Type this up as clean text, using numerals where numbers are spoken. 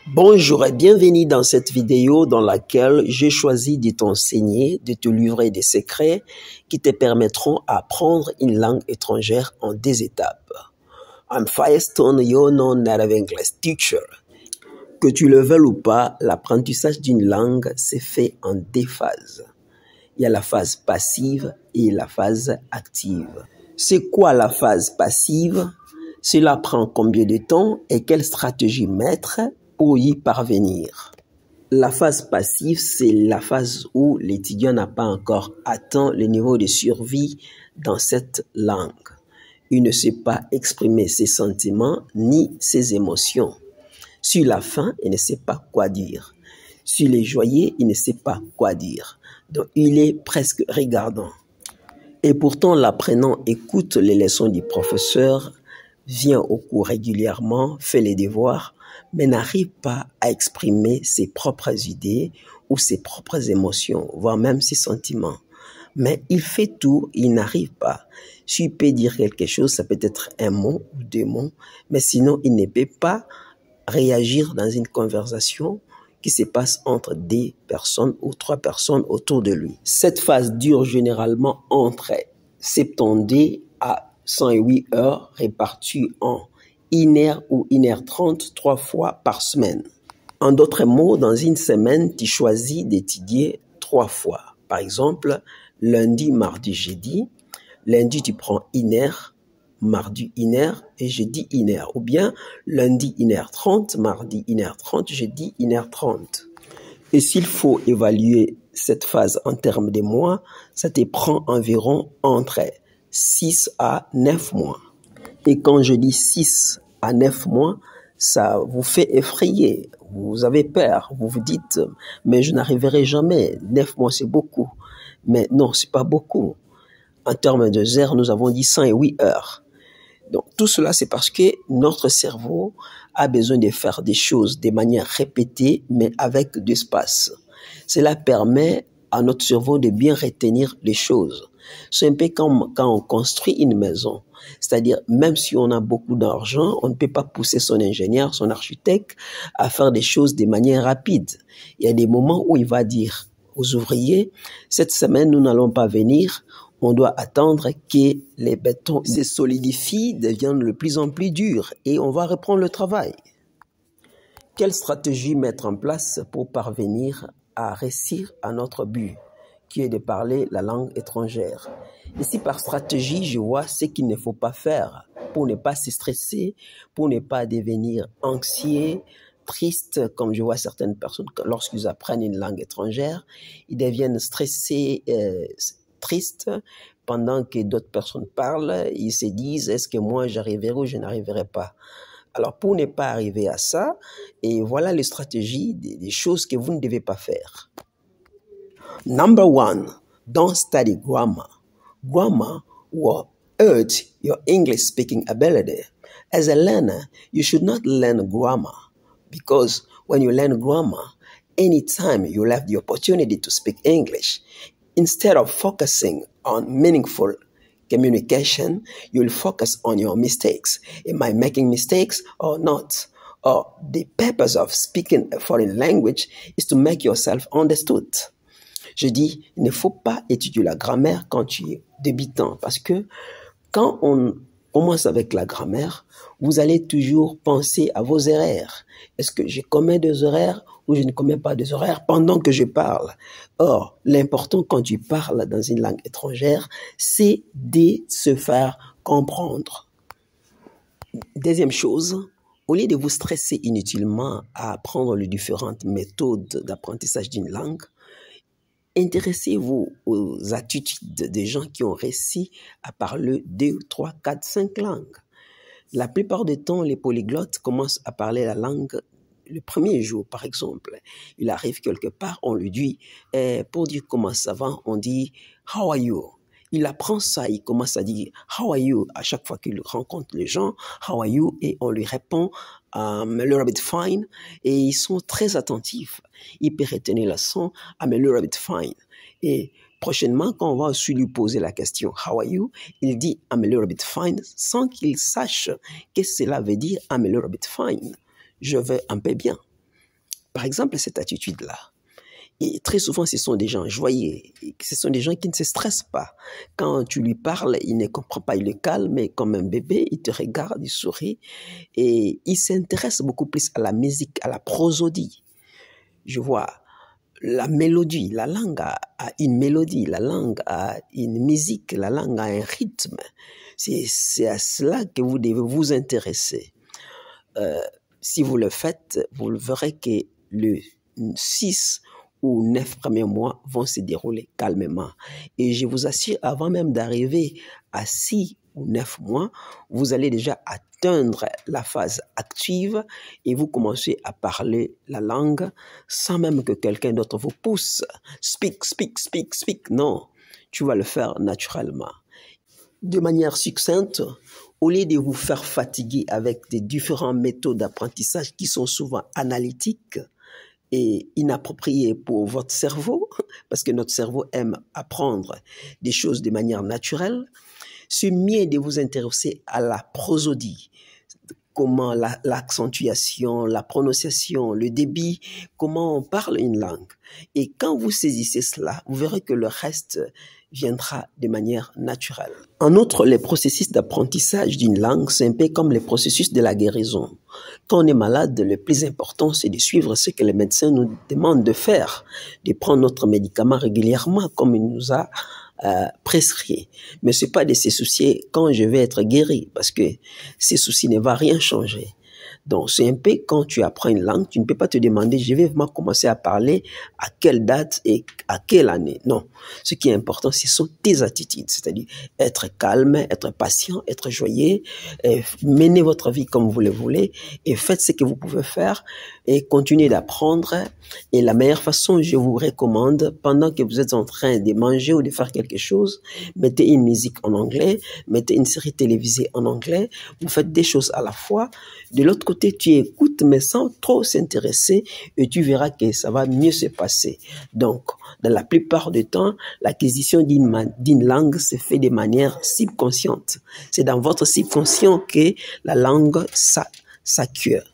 Bonjour et bienvenue dans cette vidéo dans laquelle j'ai choisi de t'enseigner, de te livrer des secrets qui te permettront d'apprendre une langue étrangère en 2 étapes. I'm Firestone, your non-native English teacher. Que tu le veuilles ou pas, l'apprentissage d'une langue s'est fait en 2 phases. Il y a la phase passive et la phase active. C'est quoi la phase passive? Cela prend combien de temps et quelle stratégie mettre pour y parvenir? La phase passive, c'est la phase où l'étudiant n'a pas encore atteint le niveau de survie dans cette langue. Il ne sait pas exprimer ses sentiments ni ses émotions. Sur la faim, il ne sait pas quoi dire. Sur les joyeux, il ne sait pas quoi dire. Donc, il est presque regardant. Et pourtant, l'apprenant écoute les leçons du professeur, vient au cours régulièrement, fait les devoirs, mais n'arrive pas à exprimer ses propres idées ou ses propres émotions, voire même ses sentiments. Mais il fait tout, il n'arrive pas. S'il peut dire quelque chose, ça peut être un mot ou 2 mots, mais sinon il ne peut pas réagir dans une conversation qui se passe entre 2 personnes ou 3 personnes autour de lui. Cette phase dure généralement entre 70 à 108 heures réparties en 1 heure ou 1 heure 30 3 fois par semaine. En d'autres mots, dans une semaine, tu choisis d'étudier 3 fois. Par exemple, lundi, mardi, jeudi. Lundi, tu prends 1 heure, mardi 1 heure et jeudi 1 heure. Ou bien lundi 1 heure 30, mardi 1 heure 30, jeudi 1 heure 30. Et s'il faut évaluer cette phase en termes de mois, ça te prend environ entre 6 à 9 mois. Et quand je dis 6 à 9 mois, ça vous fait effrayer. Vous avez peur. Vous vous dites, mais je n'arriverai jamais. 9 mois, c'est beaucoup. Mais non, c'est pas beaucoup. En termes de heures, nous avons dit 108 heures. Donc, tout cela, c'est parce que notre cerveau a besoin de faire des choses de manière répétée, mais avec de l'espace. Cela permet à notre cerveau de bien retenir les choses. C'est un peu comme quand on construit une maison. C'est-à-dire, même si on a beaucoup d'argent, on ne peut pas pousser son ingénieur, son architecte à faire des choses de manière rapide. Il y a des moments où il va dire aux ouvriers, cette semaine, nous n'allons pas venir. On doit attendre que les bétons se solidifient, deviennent de plus en plus durs et on va reprendre le travail. Quelle stratégie mettre en place pour parvenir à réussir à notre but, qui est de parler la langue étrangère? Ici, par stratégie, je vois ce qu'il ne faut pas faire pour ne pas se stresser, pour ne pas devenir anxieux, triste, comme je vois certaines personnes, lorsqu'ils apprennent une langue étrangère, ils deviennent stressés, tristes, pendant que d'autres personnes parlent, ils se disent, est-ce que moi j'arriverai ou je n'arriverai pas? Alors, pour ne pas arriver à ça, et voilà les stratégies, des choses que vous ne devez pas faire. Number 1, don't study grammar. Grammar will hurt your English speaking ability. As a learner, you should not learn grammar because when you learn grammar, anytime you have the opportunity to speak English, instead of focusing on meaningful communication, you'll focus on your mistakes. Am I making mistakes or not? Or the purpose of speaking a foreign language is to make yourself understood. Je dis, il ne faut pas étudier la grammaire quand tu es débutant parce que quand on commence avec la grammaire, vous allez toujours penser à vos erreurs. Est-ce que je commets des erreurs ou je ne commets pas des erreurs pendant que je parle? Or, l'important quand tu parles dans une langue étrangère, c'est de se faire comprendre. Deuxième chose, au lieu de vous stresser inutilement à apprendre les différentes méthodes d'apprentissage d'une langue, intéressez-vous aux attitudes des gens qui ont réussi à parler 2, 3, 4, 5 langues. La plupart du temps, les polyglottes commencent à parler la langue le premier jour, par exemple. Il arrive quelque part, on lui dit, pour dire comment ça va, on dit « How are you ?» Il apprend ça, il commence à dire « How are you ?» À chaque fois qu'il rencontre les gens, « How are you ?» Et on lui répond I'm a little bit fine. Et ils sont très attentifs. Il peut retenir le son I'm a little bit fine. Et prochainement, quand on va aussi lui poser la question « How are you ?» il dit « I'm a little bit fine » sans qu'il sache qu'est-ce que cela veut dire « I'm a little bit fine ». Je vais un peu bien. Par exemple, cette attitude-là. Et très souvent, ce sont des gens joyeux. Ce sont des gens qui ne se stressent pas. Quand tu lui parles, il ne comprend pas, il est calme, mais comme un bébé, il te regarde, il sourit. Et il s'intéresse beaucoup plus à la musique, à la prosodie. Je vois la mélodie, la langue a une mélodie, la langue a une musique, la langue a un rythme. C'est à cela que vous devez vous intéresser. Si vous le faites, vous verrez que le 6 ou 9 premiers mois vont se dérouler calmement. Et je vous assure, avant même d'arriver à 6 ou 9 mois, vous allez déjà atteindre la phase active et vous commencez à parler la langue sans même que quelqu'un d'autre vous pousse. Speak, speak, speak, speak. Non, tu vas le faire naturellement. De manière succincte, au lieu de vous faire fatiguer avec des différentes méthodes d'apprentissage qui sont souvent analytiques et inappropriées pour votre cerveau, parce que notre cerveau aime apprendre des choses de manière naturelle, c'est mieux de vous intéresser à la prosodie. Comment l'accentuation, la prononciation, le débit, comment on parle une langue. Et quand vous saisissez cela, vous verrez que le reste viendra de manière naturelle. En outre, les processus d'apprentissage d'une langue, c'est un peu comme les processus de la guérison. Quand on est malade, le plus important, c'est de suivre ce que les médecins nous demandent de faire, de prendre notre médicament régulièrement comme il nous a prescrit. Mais c'est pas de se soucier quand je vais être guéri, parce que ces soucis ne vont rien changer. Donc, c'est un peu quand tu apprends une langue, tu ne peux pas te demander, je vais vraiment commencer à parler à quelle date et à quelle année. Non. Ce qui est important, ce sont tes attitudes, c'est-à-dire être calme, être patient, être joyeux, mener votre vie comme vous le voulez et faites ce que vous pouvez faire et continuez d'apprendre. Et la meilleure façon, je vous recommande, pendant que vous êtes en train de manger ou de faire quelque chose, mettez une musique en anglais, mettez une série télévisée en anglais, vous faites des choses à la fois. De l'autre côté, tu écoutes, mais sans trop s'intéresser, et tu verras que ça va mieux se passer. Donc, dans la plupart du temps, l'acquisition d'une langue se fait de manière subconsciente. C'est dans votre subconscient que la langue s'acquiert.